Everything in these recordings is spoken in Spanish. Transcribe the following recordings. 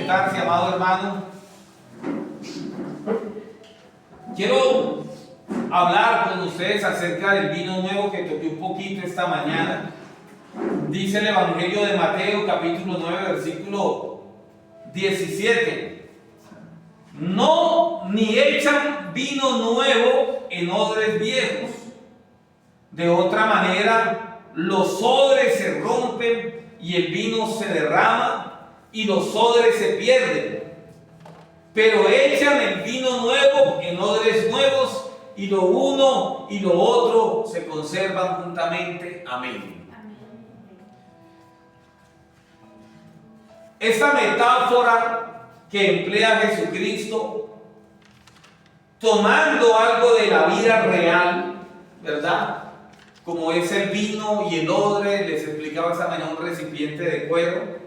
sentarse, amado hermano. Quiero hablar con ustedes acerca del vino nuevo que toqué un poquito esta mañana. Dice el Evangelio de Mateo, capítulo 9, versículo 17. No, ni echan vino nuevo en odres viejos. De otra manera, los odres se rompen y el vino se derrama y los odres se pierden. Pero echan el vino nuevo en odres nuevos y lo uno y lo otro se conservan juntamente. Amén. Esta metáfora que emplea Jesucristo, tomando algo de la vida real, ¿verdad? Como es el vino y el odre, les explicaba esta mañana, un recipiente de cuero,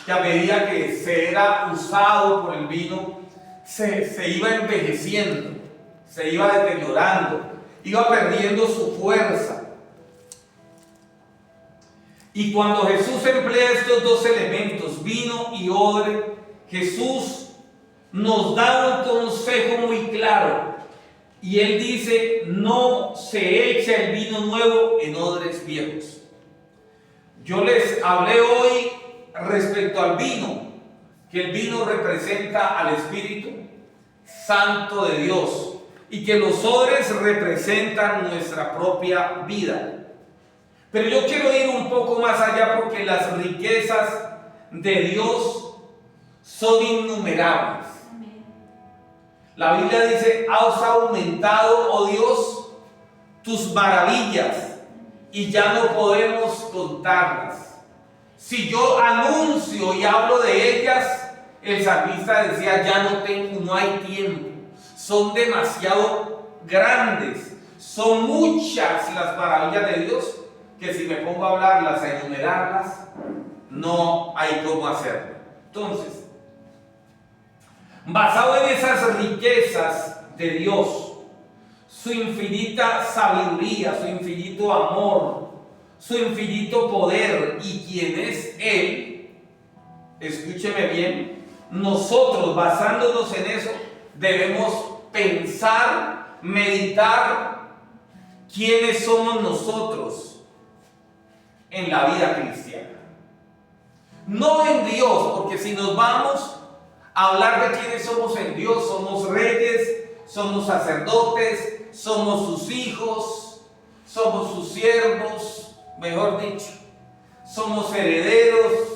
que a medida que se era usado por el vino, se iba envejeciendo, se iba deteriorando, iba perdiendo su fuerza. Y cuando Jesús emplea estos dos elementos, vino y odre, Jesús nos da un consejo muy claro. Y Él dice, no se echa el vino nuevo en odres viejos. Yo les hablé hoy respecto al vino, que el vino representa al Espíritu Santo de Dios y que los odres representan nuestra propia vida. Pero yo quiero ir un poco más allá porque las riquezas de Dios son innumerables. La Biblia dice, has aumentado, oh Dios, tus maravillas y ya no podemos contarlas. Si yo anuncio y hablo de ellas, el salmista decía, no hay tiempo. Son demasiado grandes, son muchas las maravillas de Dios, que si me pongo a hablarlas, a enumerarlas, no hay cómo hacerlo. Entonces, basado en esas riquezas de Dios, su infinita sabiduría, su infinito amor, su infinito poder y quién es Él, escúcheme bien, nosotros basándonos en eso debemos pensar, meditar quiénes somos nosotros en la vida cristiana. No en Dios, porque si nos vamos a hablar de quiénes somos en Dios, somos reyes, somos sacerdotes, somos sus hijos, somos sus siervos, mejor dicho, somos herederos.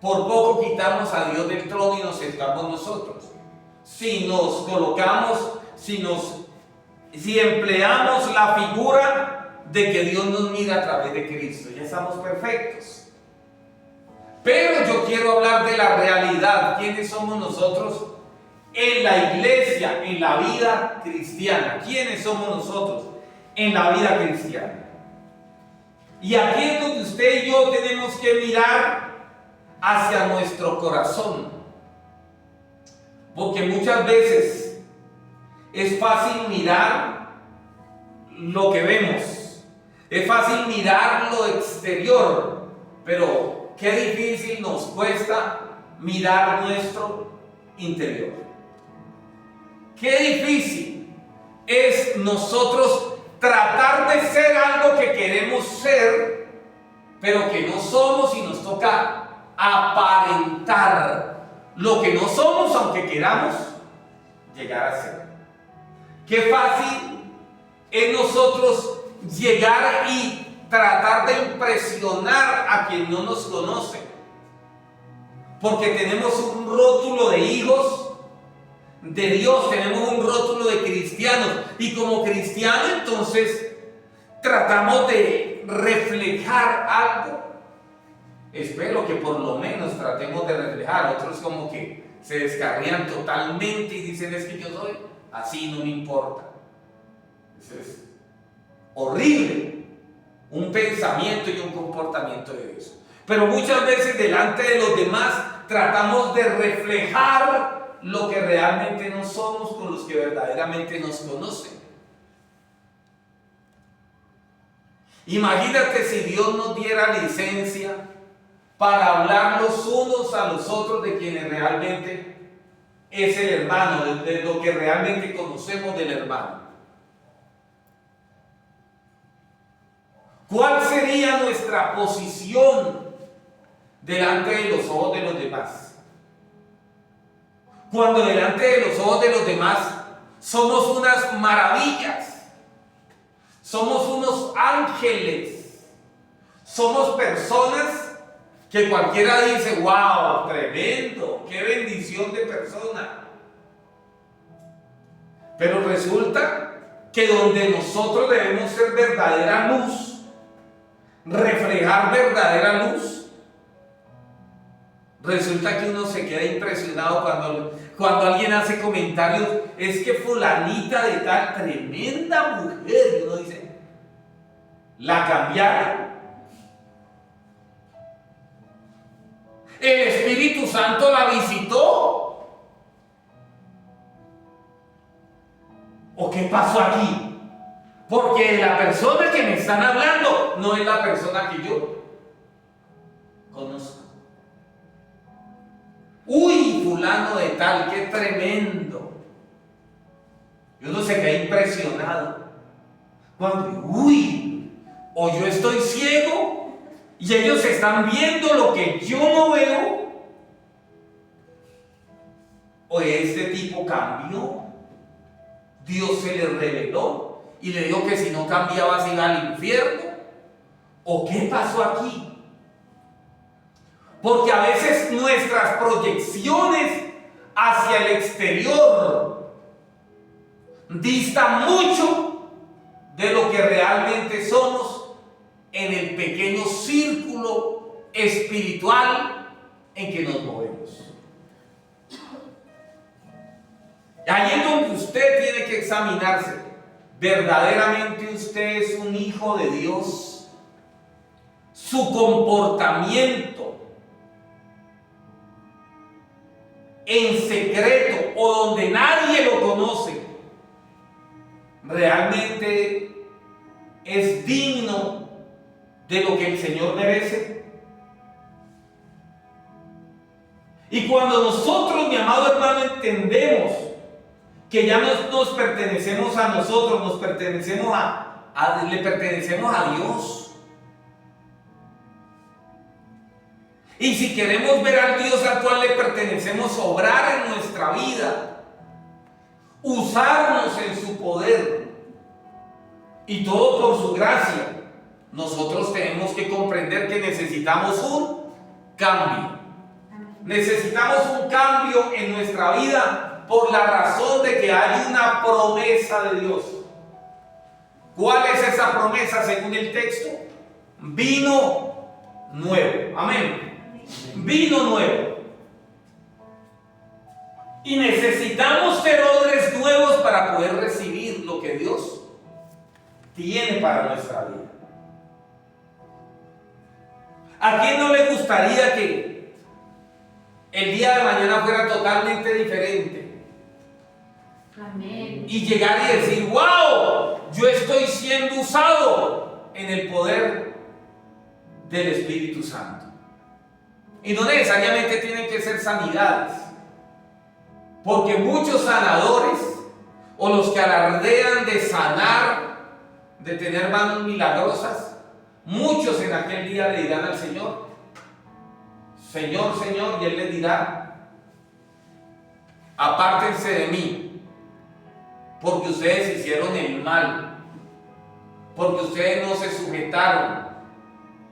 Por poco quitamos a Dios del trono y nos sentamos nosotros. Si nos colocamos, si empleamos la figura de que Dios nos mira a través de Cristo, ya estamos perfectos. Pero yo quiero hablar de la realidad, quiénes somos nosotros en la iglesia, en la vida cristiana. ¿Quiénes somos nosotros en la vida cristiana? Y aquí es donde usted y yo tenemos que mirar hacia nuestro corazón. Porque muchas veces es fácil mirar lo que vemos, es fácil mirar lo exterior, pero qué difícil nos cuesta mirar nuestro interior. Qué difícil es nosotros tratar de ser algo que queremos ser, pero que no somos, y nos toca aparentar lo que no somos, aunque queramos llegar a ser. Qué fácil es nosotros llegar y tratar de impresionar a quien no nos conoce, porque tenemos un rótulo de hijos de Dios, tenemos un rótulo de cristianos, y como cristianos entonces tratamos de reflejar algo. Espero que por lo menos tratemos de reflejar. Otros como que se descarrían totalmente y dicen, es que yo soy así, no me importa. Eso es horrible, un pensamiento y un comportamiento de eso. Pero muchas veces delante de los demás tratamos de reflejar lo que realmente no somos con los que verdaderamente nos conocen. Imagínate si Dios nos diera licencia para hablar los unos a los otros de quienes realmente es el hermano, de lo que realmente conocemos del hermano. ¿Cuál sería nuestra posición delante de los ojos de los demás? Cuando delante de los ojos de los demás somos unas maravillas, somos unos ángeles, somos personas que cualquiera dice, wow, tremendo, qué bendición de persona. Pero resulta que donde nosotros debemos ser verdadera luz, reflejar verdadera luz, resulta que uno se queda impresionado cuando alguien hace comentarios, es que fulanita de tal, tremenda mujer, y uno dice, la cambiaron. El Espíritu Santo la visitó. ¿O qué pasó aquí? Porque la persona que me están hablando no es la persona que yo conozco. Uy, fulano de tal, qué tremendo. Y uno se queda impresionado. Cuando, uy, o yo estoy ciego y ellos están viendo lo que yo no veo, o este tipo cambió, Dios se le reveló y le dijo que si no cambiaba se iba al infierno, o qué pasó aquí. Porque a veces nuestras proyecciones hacia el exterior distan mucho de lo que realmente somos en el pequeño círculo espiritual en que nos movemos. Ahí es donde usted tiene que examinarse. ¿Verdaderamente usted es un hijo de Dios? Su comportamiento en secreto o donde nadie lo conoce, ¿realmente es digno de lo que el Señor merece? Y cuando nosotros, mi amado hermano, entendemos que ya no nos pertenecemos a nosotros, nos pertenecemos le pertenecemos a Dios. Y si queremos ver al Dios al cual le pertenecemos obrar en nuestra vida, usarnos en su poder y todo por su gracia, nosotros tenemos que comprender que necesitamos un cambio. Necesitamos un cambio en nuestra vida por la razón de que hay una promesa de Dios. ¿Cuál es esa promesa según el texto? Vino nuevo. Amén. Vino nuevo. Y necesitamos ser odres nuevos para poder recibir lo que Dios tiene para nuestra vida. ¿A quién no le gustaría que el día de mañana fuera totalmente diferente? Amén. Y llegar y decir, wow, yo estoy siendo usado en el poder del Espíritu Santo. Y no necesariamente tienen que ser sanidades, porque muchos sanadores o los que alardean de sanar, de tener manos milagrosas, muchos en aquel día le dirán al Señor, Señor, Señor, y Él les dirá, apártense de mí, porque ustedes hicieron el mal, porque ustedes no se sujetaron,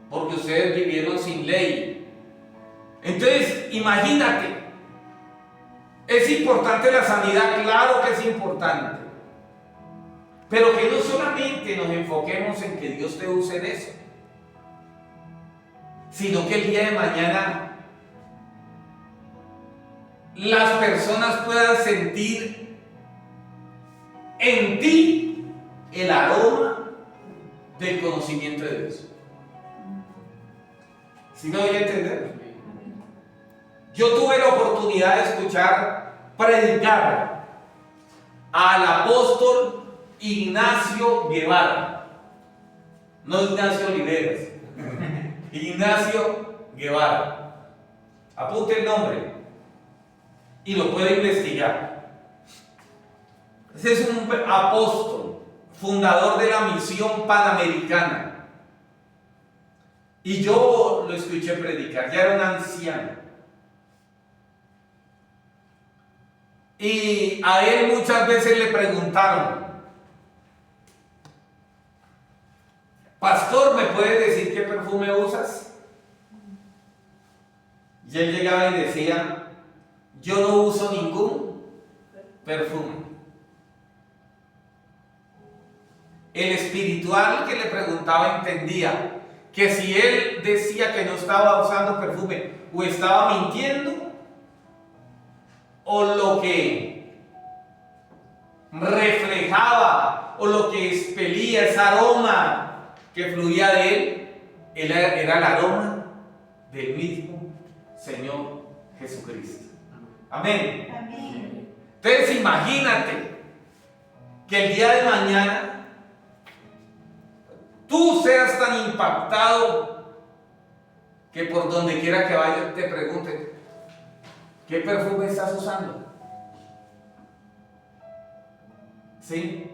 porque ustedes vivieron sin ley. Entonces, imagínate, ¿es importante la sanidad? Claro que es importante, pero que no solamente nos enfoquemos en que Dios te use en eso, sino que el día de mañana las personas puedan sentir en ti el aroma del conocimiento de Dios. ¿Sí me voy a entender? Yo tuve la oportunidad de escuchar predicar al apóstol Ignacio Guevara, no Ignacio Oliveras, Ignacio Guevara. Apunte el nombre y lo puede investigar. Ese es un apóstol, fundador de la misión panamericana. Y yo lo escuché predicar, ya era un anciano. Y a él muchas veces le preguntaron: pastor, ¿me puedes decir qué perfume usas? Y él llegaba y decía: yo no uso ningún perfume. El espiritual que le preguntaba entendía que si él decía que no estaba usando perfume, o estaba mintiendo, o lo que reflejaba, o lo que expelía, ese aroma que fluía de él, era el aroma del mismo Señor Jesucristo. Amén. Amén. Entonces imagínate que el día de mañana tú seas tan impactado que por donde quiera que vayas te pregunten: ¿qué perfume estás usando? ¿Sí?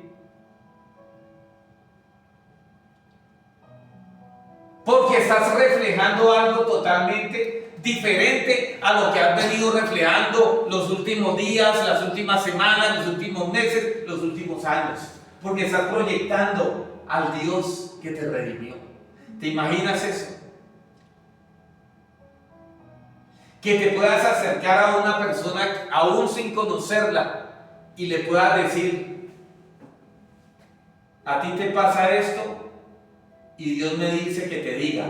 Porque estás reflejando algo totalmente diferente a lo que has venido reflejando los últimos días, las últimas semanas, los últimos meses, los últimos años. Porque estás proyectando al Dios que te redimió. ¿Te imaginas eso? Que te puedas acercar a una persona aún sin conocerla y le puedas decir: a ti te pasa esto y Dios me dice que te diga.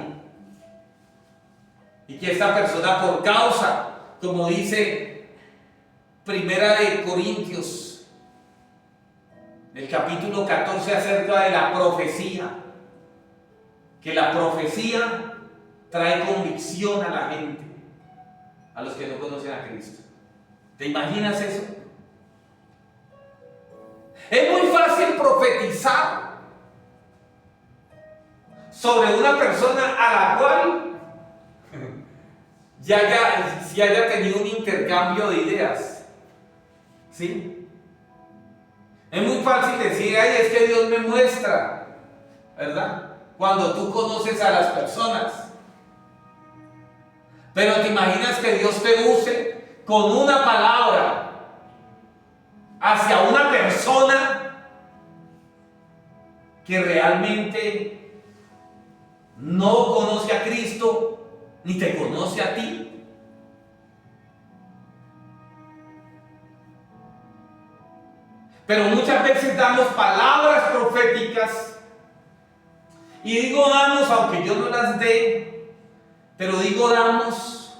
Y que esta persona, por causa, como dice Primera de Corintios, el capítulo 14, acerca de la profecía, que la profecía trae convicción a la gente, a los que no conocen a Cristo. ¿Te imaginas eso? Es muy fácil profetizar sobre una persona a la cual si haya tenido un intercambio de ideas. ¿Sí? Es muy fácil decir: ay, es que Dios me muestra, ¿verdad? Cuando tú conoces a las personas. Pero te imaginas que Dios te use con una palabra hacia una persona que realmente no conoce a Cristo ni te conoce a ti. Pero muchas veces damos palabras proféticas, y digo damos, aunque yo no las dé, pero digo damos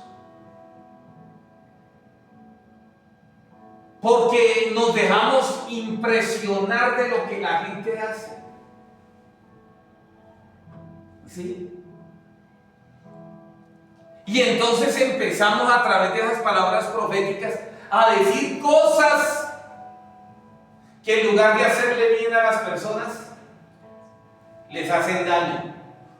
porque nos dejamos impresionar de lo que la gente hace. ¿Sí? Y entonces empezamos a través de esas palabras proféticas a decir cosas que en lugar de hacerle bien a las personas, les hacen daño.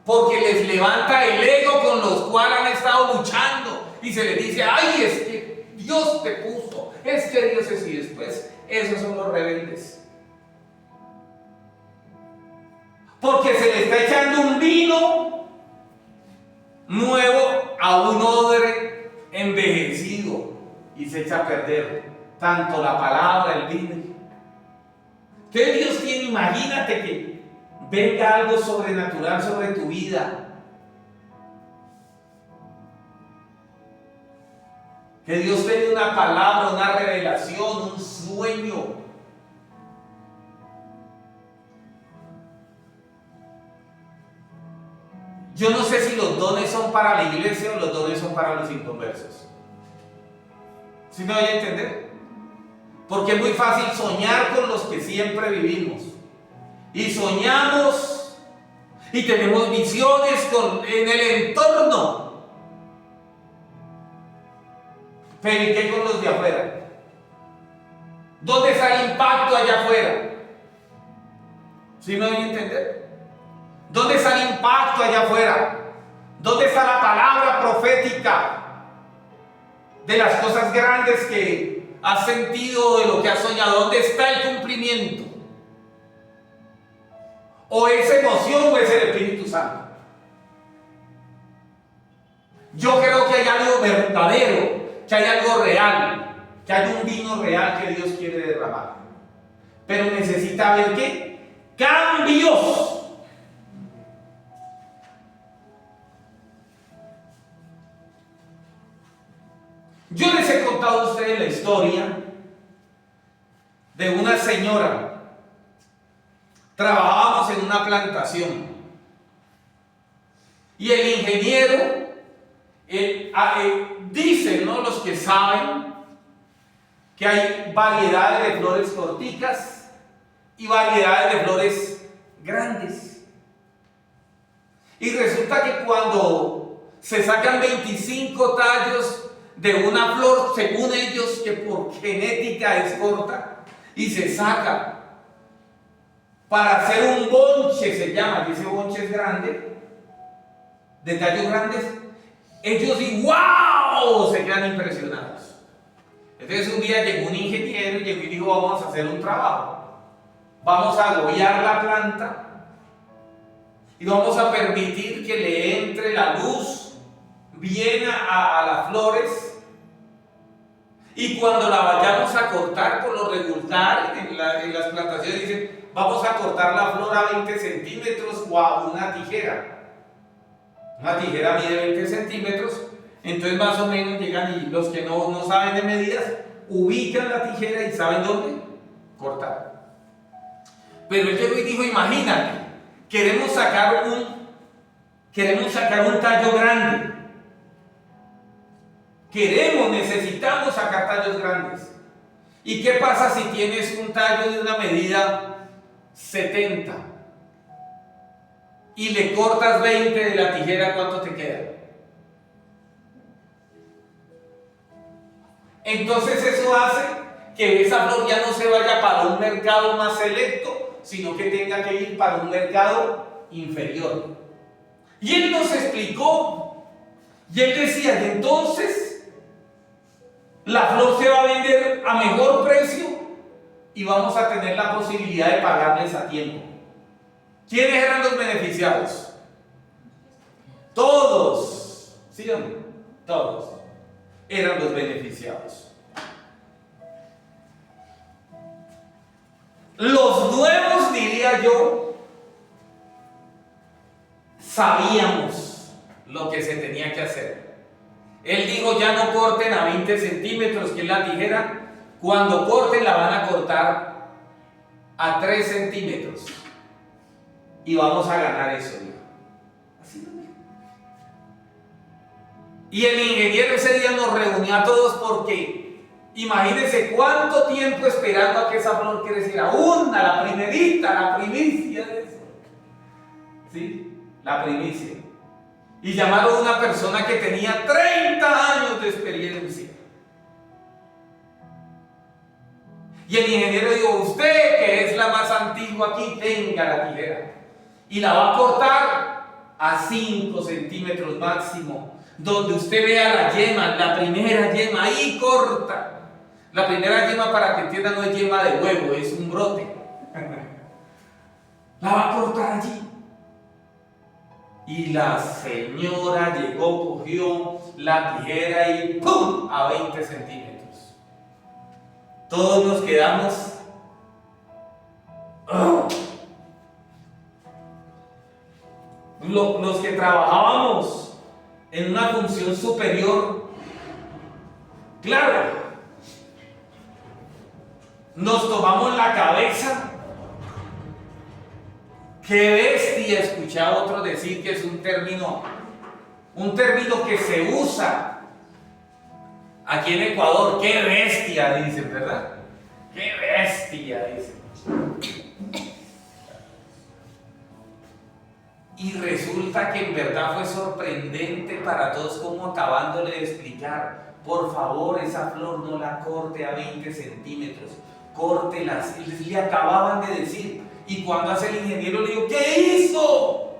Porque les levanta el ego con los cuales han estado luchando. Y se les dice: ay, es que Dios te puso, es que Dios es. Y después, esos son los rebeldes. Porque se le está echando un vino nuevo a un odre envejecido y se echa a perder tanto la palabra, el vino. ¿Qué Dios tiene? Imagínate que venga algo sobrenatural sobre tu vida. Que Dios te dé una palabra, una revelación, un sueño. Yo no sé si los dones son para la iglesia o los dones son para los inconversos. ¿Sí me voy a entender? Porque es muy fácil soñar con los que siempre vivimos. Y soñamos y tenemos visiones en el entorno. Pero ¿y qué con los de afuera? ¿Dónde está el impacto allá afuera? ¿Sí me voy a entender? ¿Dónde está el impacto allá afuera? ¿Dónde está la palabra profética de las cosas grandes que has sentido, de lo que has soñado? ¿Dónde está el cumplimiento? ¿O es emoción o es el Espíritu Santo? Yo creo que hay algo verdadero, que hay algo real, que hay un vino real que Dios quiere derramar. Pero necesita haber ¿qué? Cambios. Yo les he contado a ustedes la historia de una señora. Trabajábamos en una plantación y el ingeniero dicen, ¿no?, los que saben, que hay variedades de flores corticas y variedades de flores grandes. Y resulta que cuando se sacan 25 tallos de una flor, según ellos, que por genética es corta, y se saca para hacer un bonche, se llama, y ese bonche es grande, de tallos grandes, ellos y ¡wow!, se quedan impresionados. Entonces un día llegó un ingeniero y dijo: vamos a hacer un trabajo, vamos a agobiar la planta y vamos a permitir que le entre la luz bien a las flores. Y cuando la vayamos a cortar, por lo regular en las plantaciones dicen: vamos a cortar la flor a 20 centímetros o a una tijera. Una tijera mide 20 centímetros, entonces más o menos llegan, y los que no saben de medidas, ubican la tijera y saben dónde cortar. Pero él llegó y dijo: imagínate, queremos sacar un tallo grande. Necesitamos sacar tallos grandes. ¿Y qué pasa si tienes un tallo de una medida 70 y le cortas 20 de la tijera? ¿Cuánto te queda? Entonces eso hace que esa flor ya no se vaya para un mercado más selecto, sino que tenga que ir para un mercado inferior. Y él nos explicó, y él decía: y entonces la flor se va a vender a mejor precio y vamos a tener la posibilidad de pagarles a tiempo. ¿Quiénes eran los beneficiados? Todos, ¿sí o no? Todos eran los beneficiados. Los nuevos, diría yo, sabíamos lo que se tenía que hacer. Él dijo: ya no corten a 20 centímetros, que es la tijera. Cuando corten, la van a cortar a 3 centímetros. Y vamos a ganar eso, dijo. Así lo dijo. Y el ingeniero ese día nos reunió a todos, porque imagínense cuánto tiempo esperando a que esa flor creciera. La primerita, la primicia de eso. ¿Sí? La primicia. Y llamaron a una persona que tenía 30 años de experiencia. Y el ingeniero dijo: usted, que es la más antigua aquí, tenga la tijera. Y la va a cortar a 5 centímetros máximo. Donde usted vea la yema, la primera yema, ahí corta. La primera yema, para que entiendan, no es yema de huevo, es un brote. La va a cortar allí. Y la señora llegó, cogió la tijera y ¡pum!, a 20 centímetros. Todos nos quedamos. ¡Oh! Los que trabajábamos en una función superior, claro, nos tomamos la cabeza. ¡Qué bestia! Escuchaba a otros decir que es un término que se usa aquí en Ecuador. ¡Qué bestia!, dicen, ¿verdad? ¡Qué bestia!, dicen. Y resulta que en verdad fue sorprendente para todos, como acabándole de explicar: por favor, esa flor no la corte a 20 centímetros, córtelas. Y le acababan de decir. Y cuando hace el ingeniero, le digo: ¿qué hizo?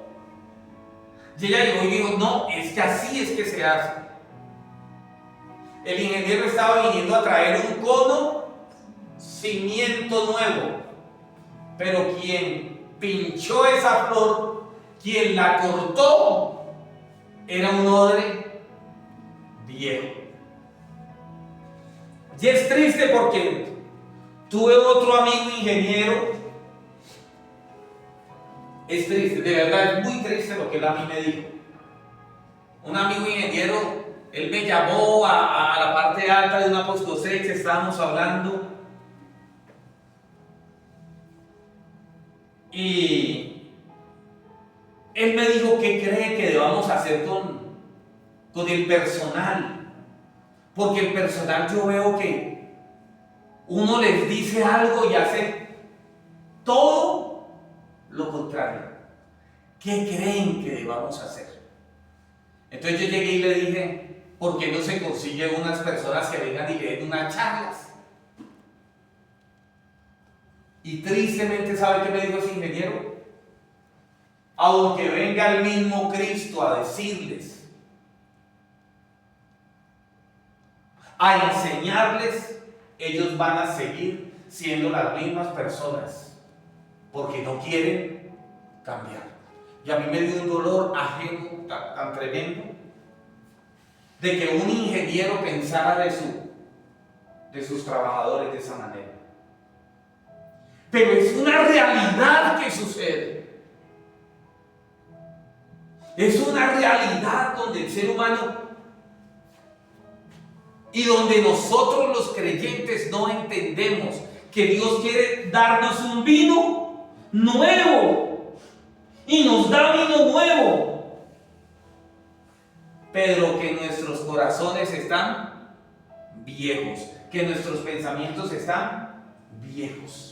Y ella llegó y dijo, no, es que así es que se hace. El ingeniero estaba viniendo a traer un conocimiento nuevo, pero quien pinchó esa flor, quien la cortó, era un odre viejo. Y es triste porque tuve otro amigo ingeniero. Es triste, de verdad es muy triste lo que él a mí me dijo. Un amigo ingeniero, él me llamó a la parte alta de una post cosecha, estábamos hablando. Y él me dijo qué cree que debamos hacer con el personal. Porque el personal yo veo que uno les dice algo y hace todo lo contrario. ¿Qué creen que debamos hacer? Entonces yo llegué y le dije, ¿por qué no se consigue unas personas que vengan y le den unas charlas? Y tristemente, ¿sabe qué me dijo ese ingeniero? Aunque venga el mismo Cristo a decirles, a enseñarles, ellos van a seguir siendo las mismas personas, porque no quieren cambiar. Y a mí me dio un dolor ajeno tan tremendo, de que un ingeniero pensara de sus trabajadores de esa manera. Pero es una realidad que sucede. Es una realidad donde el ser humano y donde nosotros los creyentes no entendemos que Dios quiere darnos un vino nuevo y nos da vino nuevo, pero que nuestros corazones están viejos, que nuestros pensamientos están viejos.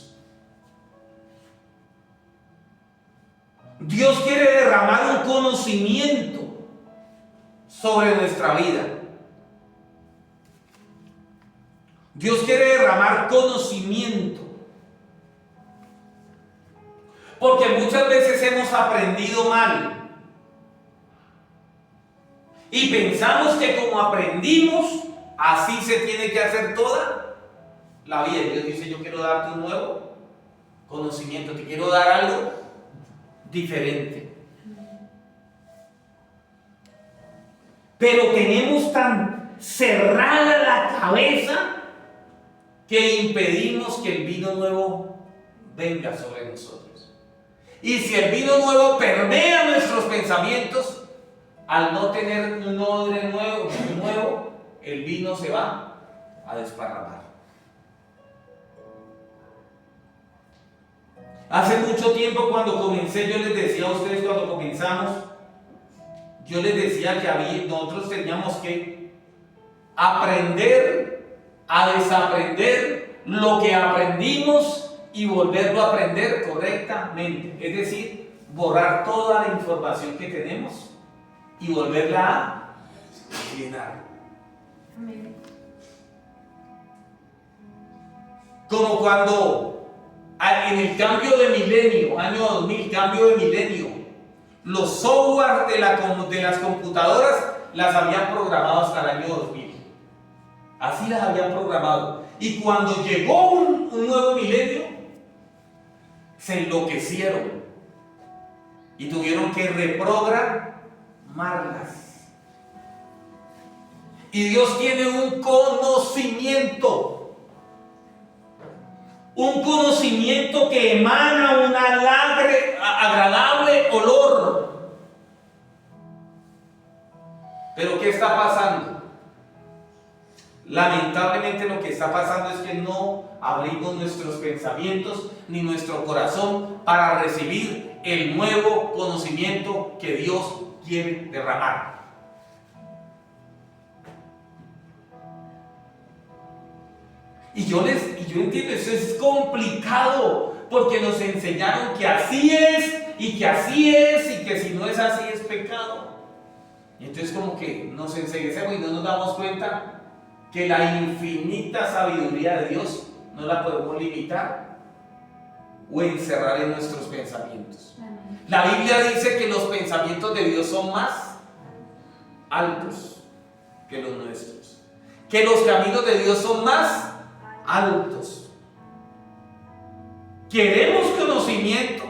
Dios quiere derramar un conocimiento sobre nuestra vida. Dios quiere derramar conocimiento. Porque muchas veces hemos aprendido mal. Y pensamos que como aprendimos, así se tiene que hacer toda la vida. Dios dice, yo quiero darte un nuevo conocimiento, te quiero dar algo diferente. Pero tenemos tan cerrada la cabeza que impedimos que el vino nuevo venga sobre nosotros. Y si el vino nuevo permea nuestros pensamientos, al no tener un odre nuevo, el vino se va a desparramar. Hace mucho tiempo, cuando comencé, yo les decía a ustedes, cuando comenzamos, yo les decía que nosotros teníamos que aprender a desaprender lo que aprendimos y volverlo a aprender correctamente. Es decir, borrar toda la información que tenemos y volverla a llenar. Amén. Como cuando en el cambio de milenio, año 2000, cambio de milenio, los software de las computadoras las habían programado hasta el año 2000. Así las habían programado. Y cuando llegó un nuevo milenio, se enloquecieron y tuvieron que reprogramarlas. Y Dios tiene un conocimiento que emana un agradable olor. Pero ¿qué está pasando? Lamentablemente lo que está pasando es que no abrimos nuestros pensamientos ni nuestro corazón para recibir el nuevo conocimiento que Dios quiere derramar. Y yo entiendo, eso es complicado, porque nos enseñaron que así es, y que así es, y que si no es así es pecado. Y entonces como que nos enseguecemos y no nos damos cuenta que la infinita sabiduría de Dios no la podemos limitar o encerrar en nuestros pensamientos. La Biblia dice que los pensamientos de Dios son más altos que los nuestros, que los caminos de Dios son más altos. Queremos conocimiento,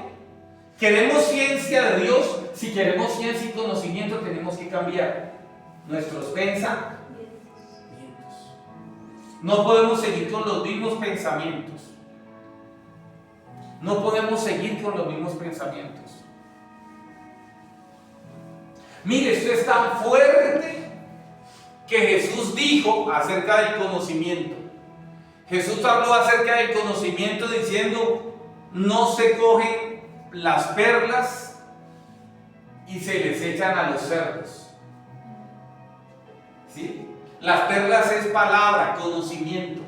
queremos ciencia de Dios. Si queremos ciencia y conocimiento, tenemos que cambiar nuestros pensamientos. No podemos seguir con los mismos pensamientos. No podemos seguir con los mismos pensamientos. Mire, esto es tan fuerte que Jesús dijo acerca del conocimiento. Jesús habló acerca del conocimiento diciendo: no se cogen las perlas y se les echan a los cerdos. ¿Sí? Las perlas es palabra, conocimiento.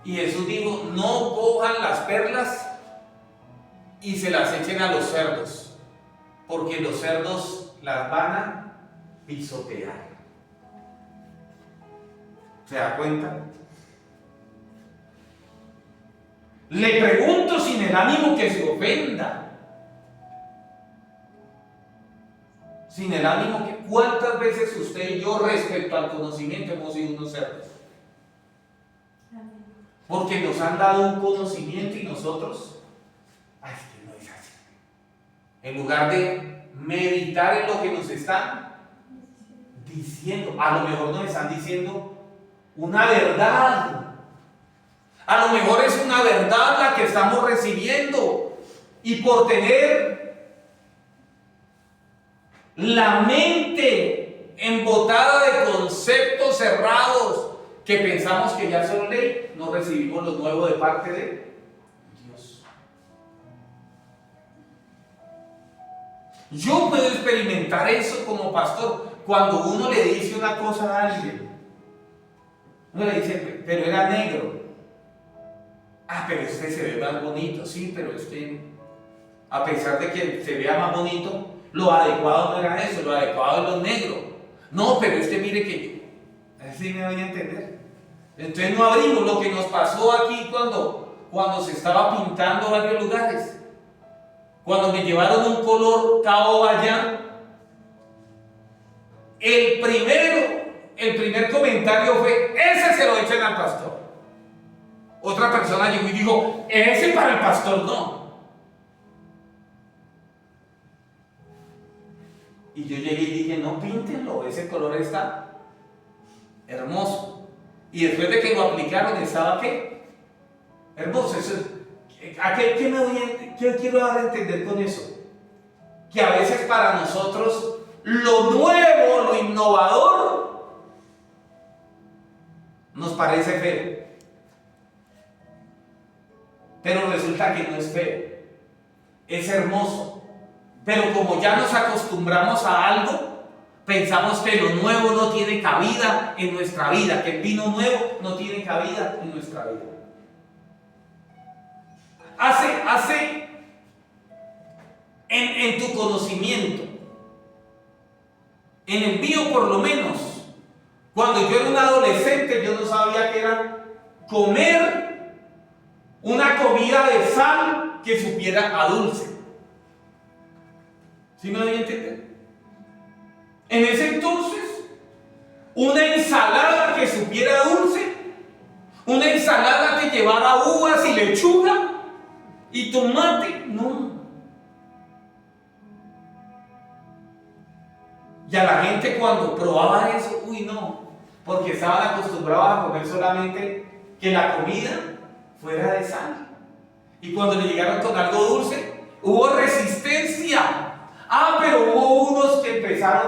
Y Jesús dijo: no cojan las perlas y se las echen a los cerdos, porque los cerdos las van a pisotear. ¿Se da cuenta? Le pregunto sin el ánimo que se ofenda. Sin el ánimo que... ¿Cuántas veces usted y yo respecto al conocimiento hemos sido unos cerdos? Porque nos han dado un conocimiento y nosotros... Ay, es que no es así. En lugar de meditar en lo que nos están diciendo, a lo mejor nos están diciendo una verdad. A lo mejor es una verdad la que estamos recibiendo, y por tener la mente embotada de conceptos cerrados que pensamos que ya son ley, no recibimos lo nuevo de parte de Dios. Yo puedo experimentar eso como pastor cuando uno le dice una cosa a alguien. Uno le dice: pero era negro. Ah, pero usted se ve más bonito. Sí, pero es que a pesar de que se vea más bonito, lo adecuado no era eso, lo adecuado es lo negro. No, pero es que mire que... Así me voy a entender. Entonces no abrimos lo que nos pasó aquí cuando se estaba pintando varios lugares. Cuando me llevaron un color caoba, el primer comentario fue: ese se lo echan al pastor. Otra persona llegó y dijo: ese para el pastor no. Y yo llegué y dije: no, píntenlo, ese color está hermoso. Y después de que lo aplicaron, ¿estaba qué? Hermoso. Eso es, ¿qué quiero dar a entender con eso? Que a veces para nosotros lo nuevo, lo innovador, nos parece feo. Pero resulta que no es feo, es hermoso. Pero como ya nos acostumbramos a algo, pensamos que lo nuevo no tiene cabida en nuestra vida, que el vino nuevo no tiene cabida en nuestra vida. Hace en tu conocimiento, en el mío por lo menos, cuando yo era un adolescente, yo no sabía qué era comer una comida de sal que supiera a dulce. ¿Sí me doy a entender? En ese entonces, una ensalada que supiera dulce, una ensalada que llevara uvas y lechuga y tomate, no. Y a la gente cuando probaba eso, uy, no, porque estaban acostumbrados a comer solamente que la comida fuera de sal. Y cuando le llegaron con algo dulce, hubo resistencia. Ah, pero hubo unos que empezaron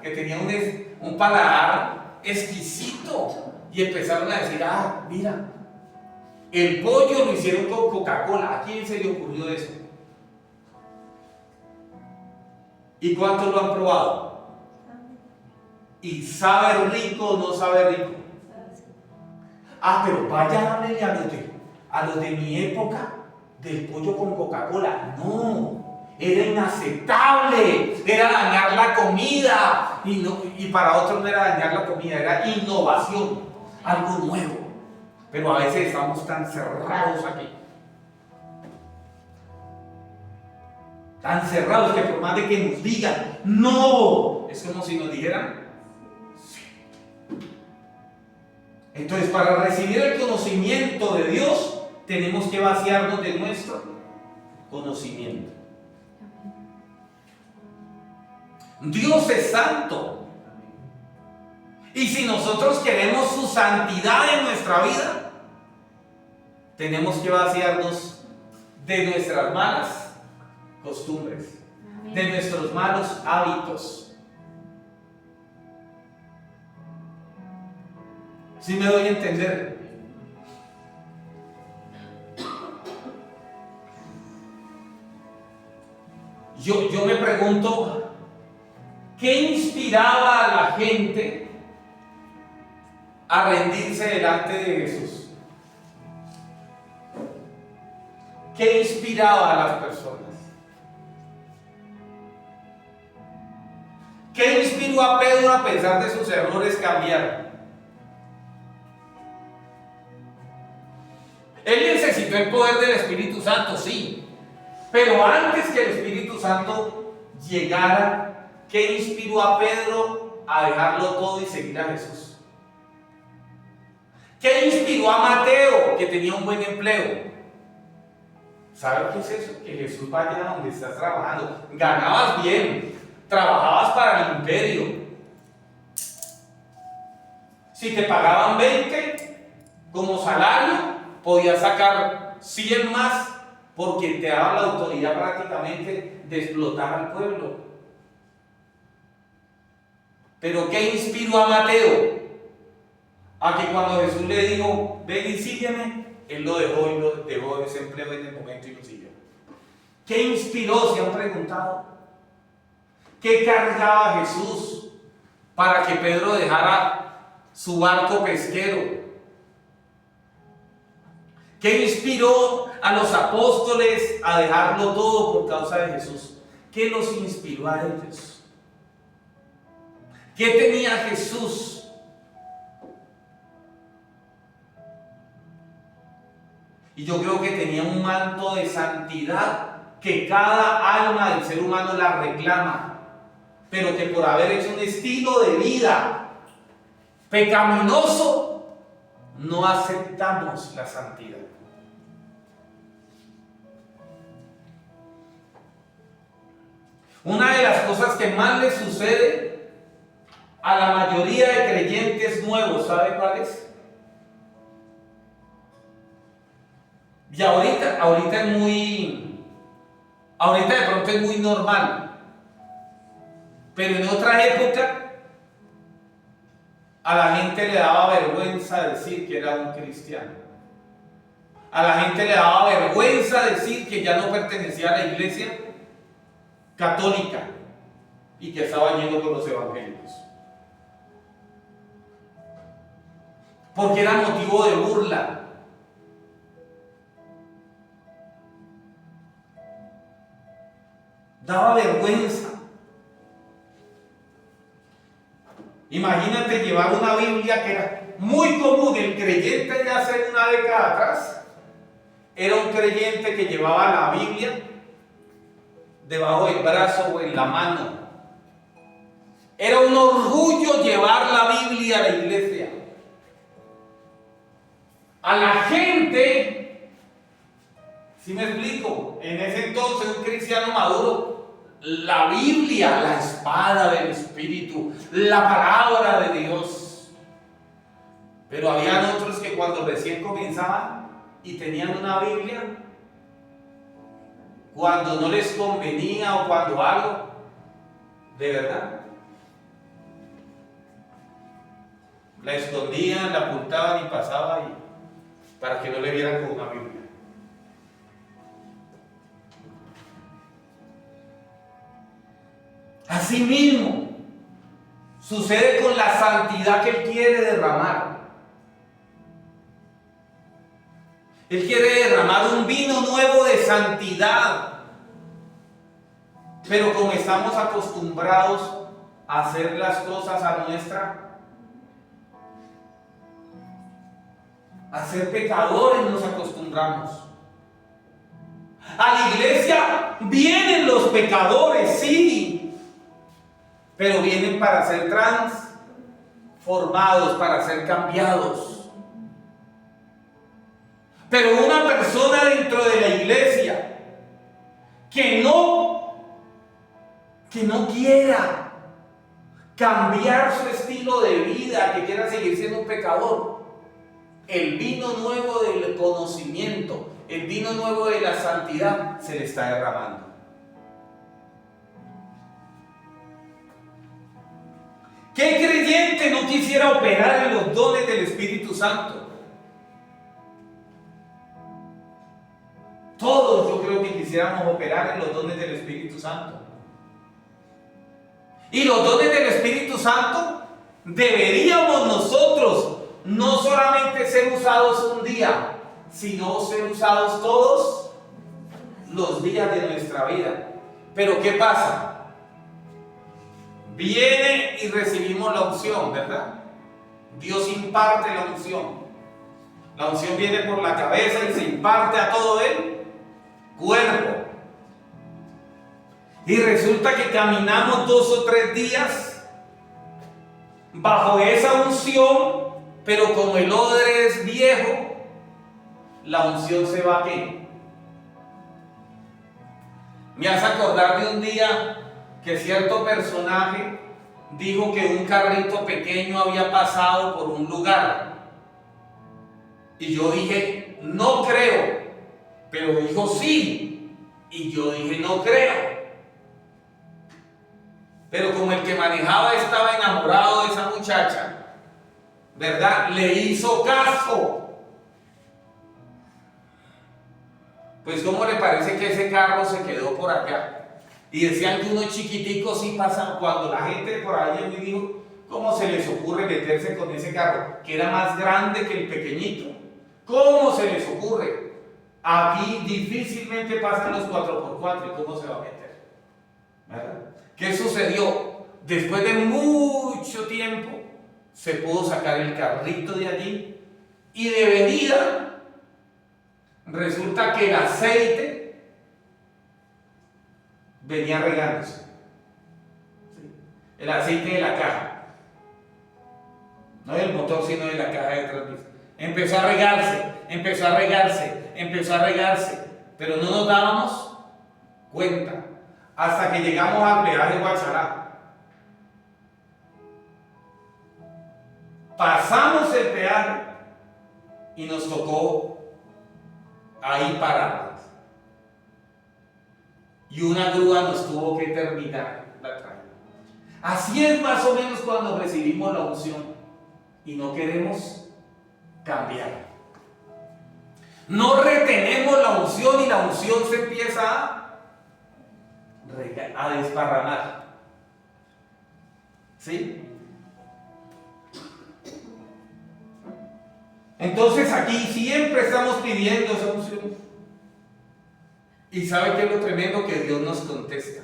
que tenían un paladar exquisito, y empezaron a decir: ah, mira, el pollo lo hicieron con Coca-Cola. ¿A quién se le ocurrió eso? ¿Y cuántos lo han probado? ¿Y sabe rico o no sabe rico? Ah, pero vaya a los de mi época del pollo con Coca-Cola. No, era inaceptable, era dañar la comida. Y para otros no era dañar la comida, era innovación, algo nuevo. Pero a veces estamos tan cerrados aquí. tan cerrados que por más de que nos digan, no, es como si nos dijeran, sí. Entonces, para recibir el conocimiento de Dios, tenemos que vaciarnos de nuestro conocimiento. Dios es santo. Y si nosotros queremos su santidad en nuestra vida, tenemos que vaciarnos de nuestras malas costumbres, de nuestros malos hábitos. ¿Sí me doy a entender? Yo me pregunto, ¿qué inspiraba a la gente a rendirse delante de Jesús? ¿Qué inspiraba a las personas? ¿Qué inspiró a Pedro a pesar de sus errores cambiar? Él necesitó el poder del Espíritu Santo, sí, pero antes que el Espíritu Santo llegara, ¿qué inspiró a Pedro a dejarlo todo y seguir a Jesús? ¿Qué inspiró a Mateo, que tenía un buen empleo? ¿Sabe qué es eso? Que Jesús vaya donde estás trabajando. Ganabas bien, trabajabas para el imperio. Si te pagaban 20 como salario, podías sacar 100 más porque te daba la autoridad prácticamente de explotar al pueblo. Pero ¿qué inspiró a Mateo? A que cuando Jesús le dijo, ven y sígueme, él lo dejó y lo dejó de ese empleo en el momento y lo siguió. ¿Qué inspiró? ¿Se han preguntado? ¿Qué cargaba Jesús para que Pedro dejara su barco pesquero? ¿Qué inspiró a los apóstoles a dejarlo todo por causa de Jesús? ¿Qué los inspiró a ellos? ¿Qué tenía Jesús? Y yo creo que tenía un manto de santidad que cada alma del ser humano la reclama, pero que por haber hecho un estilo de vida pecaminoso, no aceptamos la santidad. Una de las cosas que más le sucede a la mayoría de creyentes nuevos, ¿sabe cuál es? Y ahorita de pronto es muy normal, pero en otra época a la gente le daba vergüenza decir que era un cristiano. A la gente le daba vergüenza decir que ya no pertenecía a la iglesia católica y que estaba yendo con los evangélicos, porque era motivo de burla. Daba vergüenza. Imagínate llevar una Biblia que era muy común. El creyente de hace una década atrás era un creyente que llevaba la Biblia debajo del brazo o en la mano. Era un orgullo llevar la Biblia a la iglesia. A la gente, ¿sí me explico? En ese entonces un cristiano maduro, la Biblia, la espada del Espíritu, la palabra de Dios. Pero habían otros que cuando recién comenzaban y tenían una Biblia, cuando no les convenía o cuando algo, de verdad, la escondían, la ocultaban y pasaba ahí para que no le vieran con una Biblia. Asimismo, sucede con la santidad que Él quiere derramar. Él quiere derramar un vino nuevo de santidad. Pero como estamos acostumbrados a hacer las cosas a ser pecadores nos acostumbramos. A la iglesia Vienen los pecadores, sí, pero vienen para ser transformados, para ser cambiados. Pero una persona dentro de la iglesia que no quiera cambiar su estilo de vida, que quiera seguir siendo un pecador, el vino nuevo del conocimiento, el vino nuevo de la santidad se le está derramando. ¿Qué creyente no quisiera operar en los dones del Espíritu Santo? Todos yo creo que quisiéramos operar en los dones del Espíritu Santo. Y los dones del Espíritu Santo deberíamos nosotros no solamente ser usados un día, sino ser usados todos los días de nuestra vida. Pero ¿qué pasa? Viene y recibimos la unción, ¿verdad? Dios imparte la unción. La unción viene por la cabeza y se imparte a todo el cuerpo. Y resulta que caminamos 2 o 3 días bajo esa unción, pero como el odre es viejo, la unción se va, ¿qué? Me hace acordar de un día que cierto personaje dijo que un carrito pequeño había pasado por un lugar. Y yo dije, no creo. Pero dijo sí. Y yo dije, no creo. Pero como el que manejaba estaba enamorado de esa muchacha, ¿verdad? Le hizo caso. Pues ¿cómo le parece que ese carro se quedó por acá? Y decían que unos chiquiticos sí pasan. Cuando la gente por ahí me dijo, ¿cómo se les ocurre meterse con ese carro? Que era más grande que el pequeñito. ¿Cómo se les ocurre? Aquí difícilmente pasan los 4x4. ¿Y cómo se va a meter? ¿Verdad? ¿Qué sucedió? Después de mucho tiempo se pudo sacar el carrito de allí y de venida resulta que el aceite venía regándose. ¿Sí? El aceite de la caja, no del motor sino de la caja de transmisión. Empezó a regarse, pero no nos dábamos cuenta hasta que llegamos al peaje de Guachará. Pasamos el peaje y nos tocó ahí pararnos. Y una grúa nos tuvo que terminar la traída. Así es más o menos cuando recibimos la unción y no queremos cambiar. No retenemos la unción y la unción se empieza a desparramar. ¿Sí? Entonces aquí siempre estamos pidiendo esa unción. Y ¿sabe qué es lo tremendo? Que Dios nos contesta.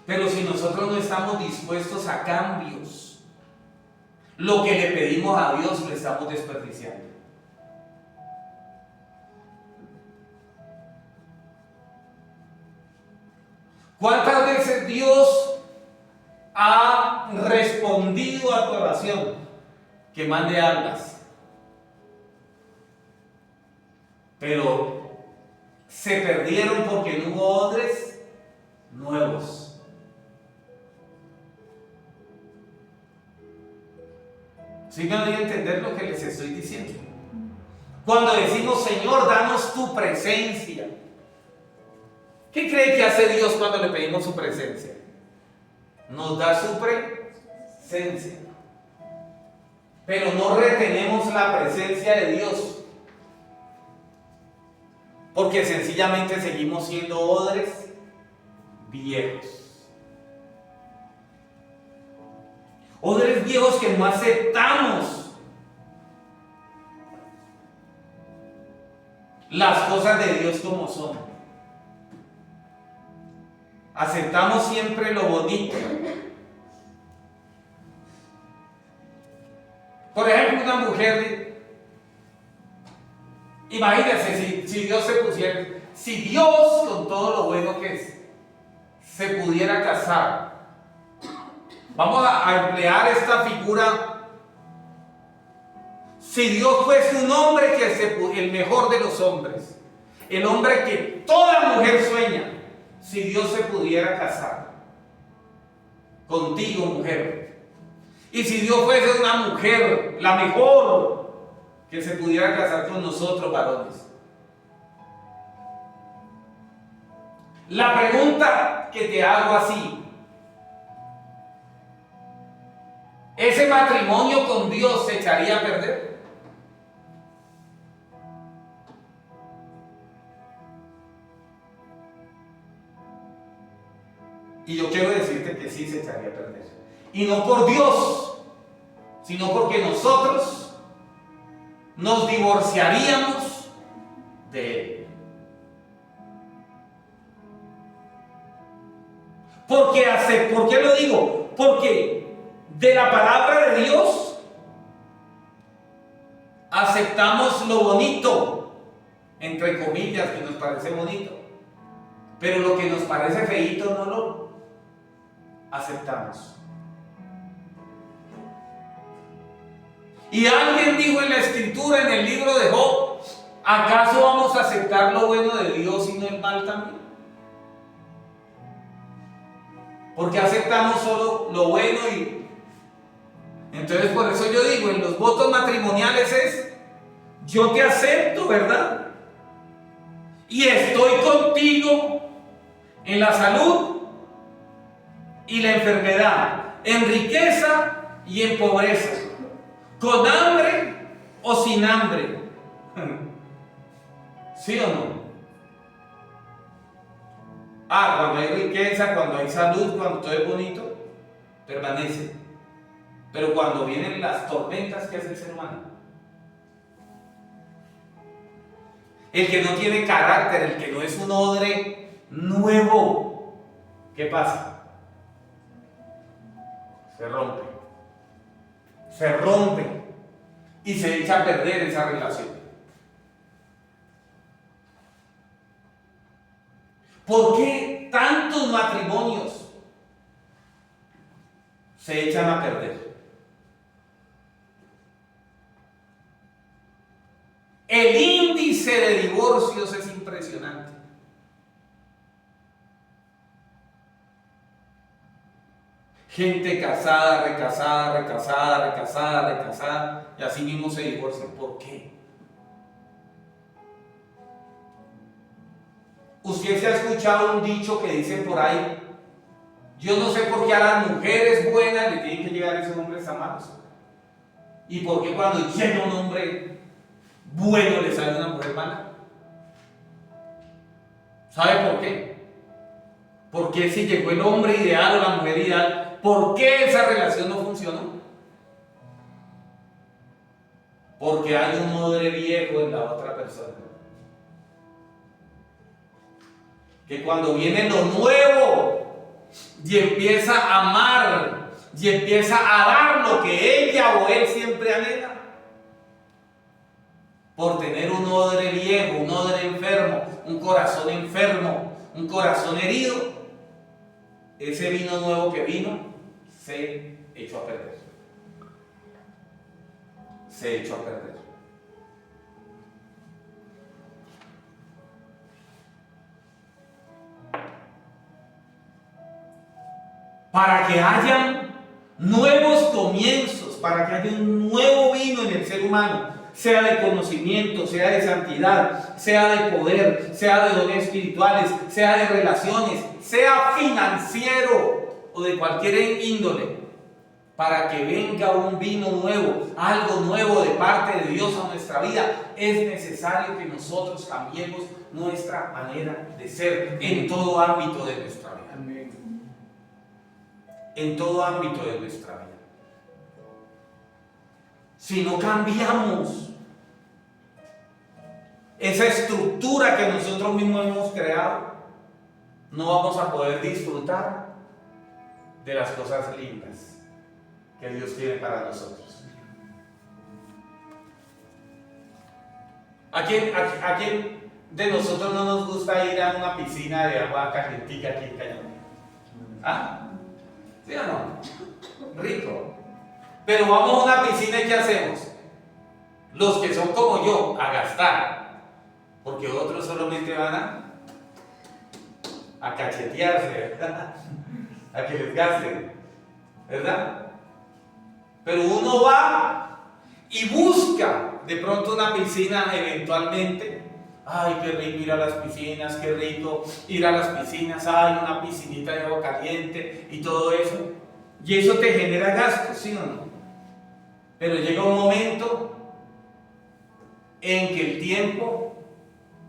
Pero si nosotros no estamos dispuestos a cambios, lo que le pedimos a Dios lo estamos desperdiciando. ¿Cuántas veces Dios ha respondido a tu oración? Que mande algas. Pero se perdieron porque no hubo odres nuevos. ¿Sí me voy a entender lo que les estoy diciendo? Cuando decimos, Señor, danos tu presencia, ¿qué cree que hace Dios cuando le pedimos su presencia? Nos da su presencia. Pero no retenemos la presencia de Dios. Porque sencillamente seguimos siendo odres viejos. Odres viejos que no aceptamos las cosas de Dios como son. Aceptamos siempre lo bonito. Por ejemplo, una mujer, imagínense si Dios se pusiera, si Dios, con todo lo bueno que es, se pudiera casar, vamos a emplear esta figura, si Dios fuese un hombre el mejor de los hombres, el hombre que toda mujer sueña, si Dios se pudiera casar contigo, mujer, y si Dios fuese una mujer, la mejor, que se pudiera casar con nosotros, varones. La pregunta que te hago así: ¿ese matrimonio con Dios se echaría a perder? Y yo quiero decirte que sí se echaría a perder. Y no por Dios, sino porque nosotros nos divorciaríamos de Él. ¿Por qué lo digo? Porque de la palabra de Dios aceptamos lo bonito, entre comillas, que nos parece bonito, pero lo que nos parece feíto no lo aceptamos. Y alguien dijo en la escritura, en el libro de Job: ¿acaso vamos a aceptar lo bueno de Dios y no el mal también? Porque aceptamos solo lo bueno. Y entonces por eso yo digo, en los votos matrimoniales es: yo te acepto, ¿verdad? Y estoy contigo en la salud y la enfermedad, en riqueza y en pobreza, con hambre o sin hambre. ¿Sí o no? Cuando hay riqueza, cuando hay salud, cuando todo es bonito, permanece. Pero cuando vienen las tormentas, ¿qué hace el ser humano? El que no tiene carácter, el que no es un odre nuevo, ¿qué pasa? Se rompe. Se rompe y se echa a perder esa relación. ¿Por qué tantos matrimonios se echan a perder? El índice de divorcios es impresionante. Gente casada, recasada, recasada, recasada, recasada, y así mismo se divorcian. ¿Por qué? Usted se ha escuchado un dicho que dicen por ahí: yo no sé por qué a las mujeres buenas le tienen que llegar esos hombres tan malos, y por qué cuando llega un hombre bueno le sale una mujer mala. ¿Sabe por qué? Porque si llegó el hombre ideal o la mujer ideal, ¿por qué esa relación no funcionó? Porque hay un odre viejo en la otra persona, que cuando viene lo nuevo y empieza a amar y empieza a dar lo que ella o él siempre anhela, por tener un odre viejo, un odre enfermo, un corazón herido, ese vino nuevo que vino se echó a perder. Se echó a perder. Para que hayan nuevos comienzos, para que haya un nuevo vino en el ser humano, sea de conocimiento, sea de santidad, sea de poder, sea de dones espirituales, sea de relaciones, sea financiero o de cualquier índole, para que venga un vino nuevo, algo nuevo de parte de Dios a nuestra vida, es necesario que nosotros cambiemos nuestra manera de ser en todo ámbito de nuestra vida. En todo ámbito de nuestra vida. Si no cambiamos esa estructura que nosotros mismos hemos creado, no vamos a poder disfrutar de las cosas lindas que Dios tiene para nosotros. ¿A quién de nosotros no nos gusta ir a una piscina de agua calientica aquí en Cañón? ¿Ah? ¿Sí o no? Rico. Pero vamos a una piscina y ¿qué hacemos? Los que son como yo, a gastar. Porque otros solamente van a cachetearse, ¿verdad? A que les gasten, ¿verdad? Pero uno va y busca de pronto una piscina eventualmente. Ay, qué rico ir a las piscinas, qué rico ir a las piscinas, ay, una piscinita de agua caliente y todo eso. Y eso te genera gastos, ¿sí o no? Pero llega un momento en que el tiempo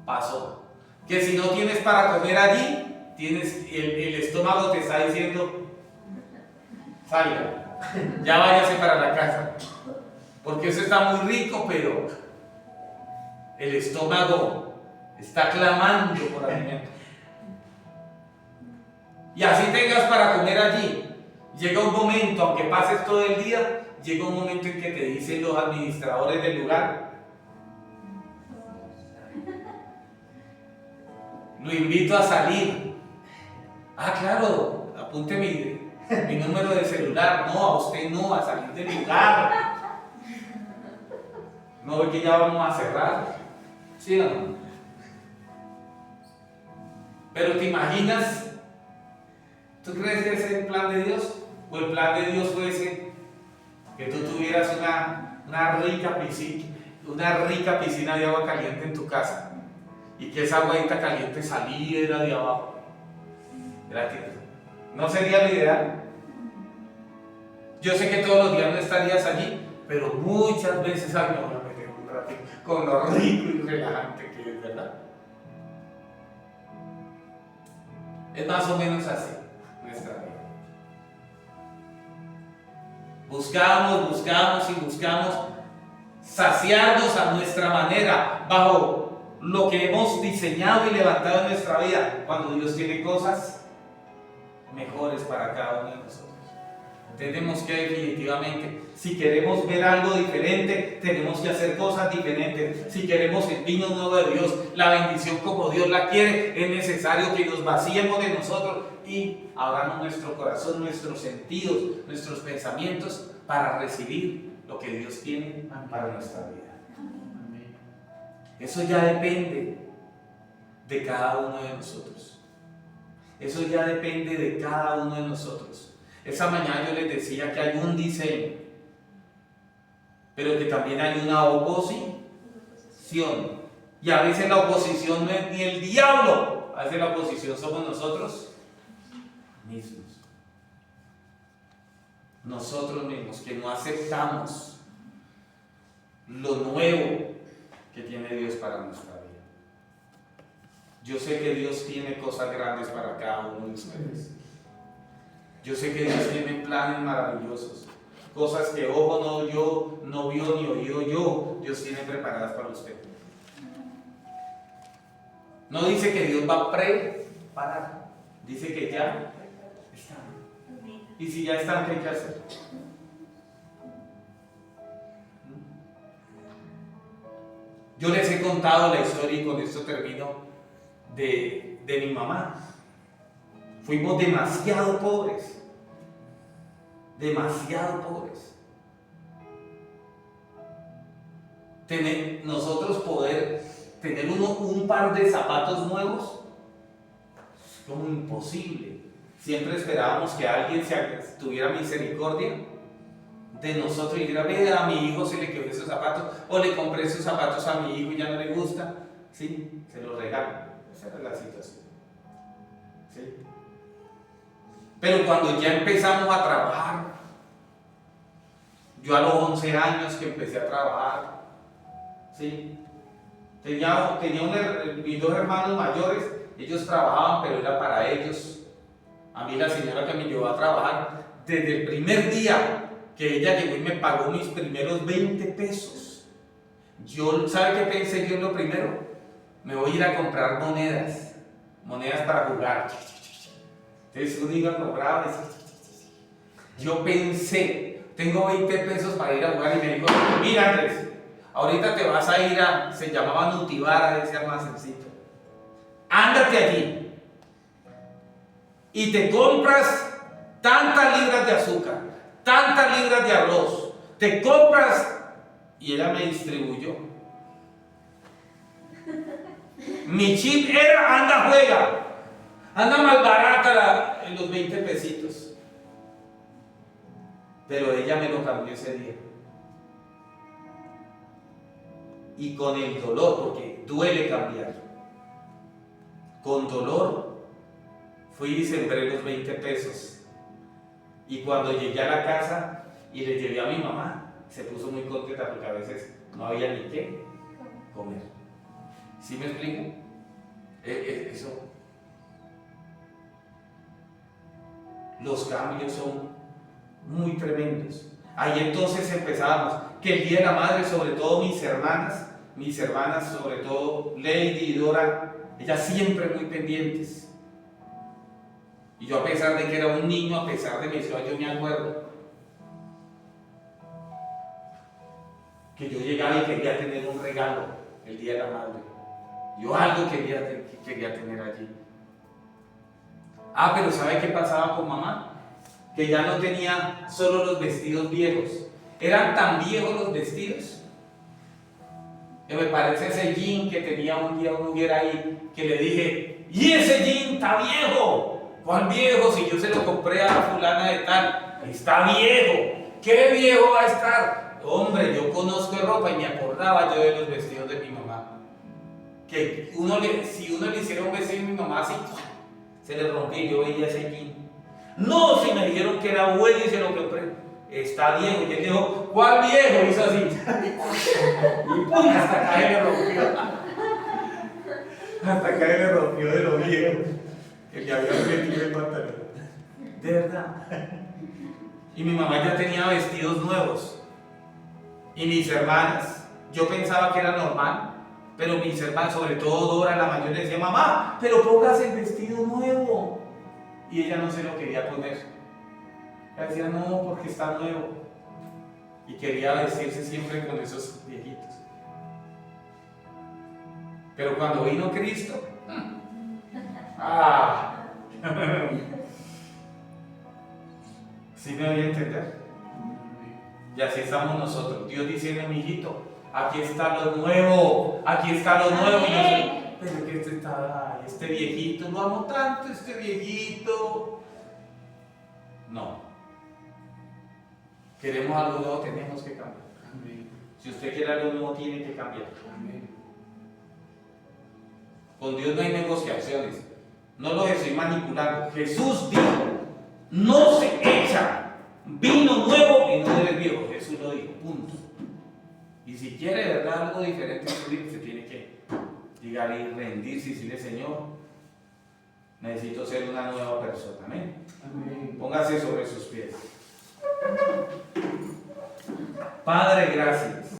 pasó. Que si no tienes para comer allí, el estómago te está diciendo, salga, ya váyase para la casa. Porque eso está muy rico, pero el estómago está clamando por alimento. Y así tengas para comer allí, llega un momento, aunque pases todo el día, llega un momento en que te dicen los administradores del lugar, lo invito a salir. Ah, claro, apunte mi número de celular. No, a usted no, a salir del lugar. No ve que ya vamos a cerrar. ¿Sí o no? Pero te imaginas, ¿tú crees que ese es el plan de Dios? ¿O el plan de Dios fuese que tú tuvieras una rica piscina de agua caliente en tu casa? Y que esa agüita caliente saliera de abajo. Gracias. ¿No sería lo ideal? Yo sé que todos los días no estarías allí, pero muchas veces, ay, me voy a meter un ratito con lo rico y relajante que es, ¿verdad? Es más o menos así nuestra vida. Buscamos saciarnos a nuestra manera, bajo lo que hemos diseñado y levantado en nuestra vida, cuando Dios tiene cosas mejores para cada uno de nosotros. Tenemos que definitivamente, si queremos ver algo diferente, tenemos que hacer cosas diferentes. Si queremos el vino nuevo de Dios, la bendición como Dios la quiere, es necesario que nos vaciemos de nosotros y abramos nuestro corazón, nuestros sentidos, nuestros pensamientos para recibir lo que Dios tiene para nuestra vida. Eso ya depende de cada uno de nosotros. Eso ya depende de cada uno de nosotros. Esa mañana yo les decía que hay un diseño, pero que también hay una oposición. Y a veces la oposición no es ni el diablo, a veces la oposición somos nosotros mismos. Nosotros mismos, que no aceptamos lo nuevo que tiene Dios para nuestra vida. Yo sé que Dios tiene cosas grandes para cada uno de ustedes. Yo sé que Dios tiene planes maravillosos, cosas que ojo no vio ni oído yo, Dios tiene preparadas para usted. No dice que Dios va a preparar, dice que ya están. Y si ya están, ¿qué hay que hacer? Yo les he contado la historia y con esto termino de mi mamá. Fuimos demasiado pobres. Nosotros poder tener un par de zapatos nuevos es como imposible. Siempre esperábamos que alguien tuviera misericordia de nosotros y dijera, mira, a mi hijo se le quedó esos zapatos, o le compré esos zapatos a mi hijo y ya no le gusta. Sí, se los regalo. Esa era la situación. ¿Sí? Pero cuando ya empezamos a trabajar, yo a los 11 años que empecé a trabajar, ¿sí? Tenía mis dos hermanos mayores, ellos trabajaban, pero era para ellos. A mí la señora que me llevó a trabajar, desde el primer día que ella llegó y me pagó mis primeros 20 pesos, ¿sabe qué pensé yo en lo primero? Me voy a ir a comprar monedas para jugar. Entonces uno iba a comprar, yo pensé, tengo 20 pesos para ir a jugar, y me dijo, mira Andrés, ahorita te vas a ir se llamaba Nutibara ese almacencito, ándate allí y te compras tantas libras de azúcar, tantas libras de arroz, te compras, y ella me distribuyó. Mi chip era, anda, juega, anda más barata en los 20 pesitos. Pero ella me lo cambió ese día. Y con el dolor, porque duele cambiar, con dolor fui y sembré los 20 pesos. Y cuando llegué a la casa y le llevé a mi mamá, se puso muy contenta porque a veces no había ni qué comer. ¿Sí me explico? Eso. Los cambios son muy tremendos. Ahí entonces empezábamos, que el Día de la Madre, sobre todo mis hermanas, sobre todo Lady y Dora, ellas siempre muy pendientes. Y yo, a pesar de que era un niño, a pesar de mi ciudad, yo me acuerdo que yo llegaba y quería tener un regalo el Día de la Madre. Yo algo quería tener allí. Pero ¿sabe qué pasaba con mamá? Que ya no tenía solo los vestidos viejos. Eran tan viejos los vestidos que me parece ese jean que tenía un día una mujer ahí, que le dije, ¡y ese jean está viejo! ¿Cuál viejo? Si yo se lo compré a la fulana de tal. Está viejo. ¿Qué viejo va a estar? Hombre, yo conozco de ropa y me acordaba yo de los vestidos de mi mamá. Que si uno le hiciera un vestido a mi mamá así, se le rompía y yo veía ese jean. No, si me dijeron que era bueno y se lo compré. Está viejo. Y él dijo, ¿cuál viejo? Hizo así. Y ¡pum! Hasta acá le rompió. Hasta acá le rompió de lo viejo que le había metido el pantalón. De verdad. Y mi mamá ya tenía vestidos nuevos. Y mis hermanas, yo pensaba que era normal, pero mis hermanas, sobre todo Dora, la mayor, le decía, mamá, pero póngase el vestido nuevo. Y ella no se lo quería poner. Ella decía, no, porque está nuevo. Y quería vestirse siempre con esos viejitos. Pero cuando vino Cristo, ¿sí me voy a entender? Y así estamos nosotros. Dios diciendo, mi hijito, aquí está lo nuevo, aquí está lo nuevo. Y yo sé, pero que este viejito, lo amo tanto, este viejito. No. Queremos algo nuevo, tenemos que cambiar. Amén. Si usted quiere algo nuevo, tiene que cambiar. Amén. Con Dios no hay negociaciones. No lo estoy manipulando. Jesús dijo, no se echa vino nuevo en odre viejo. Jesús lo dijo, punto. Y si quiere de verdad algo diferente en su vida, se tiene que llegar y rendirse y decirle, Señor, necesito ser una nueva persona. Amén. Amén. Póngase sobre sus pies. Padre, gracias.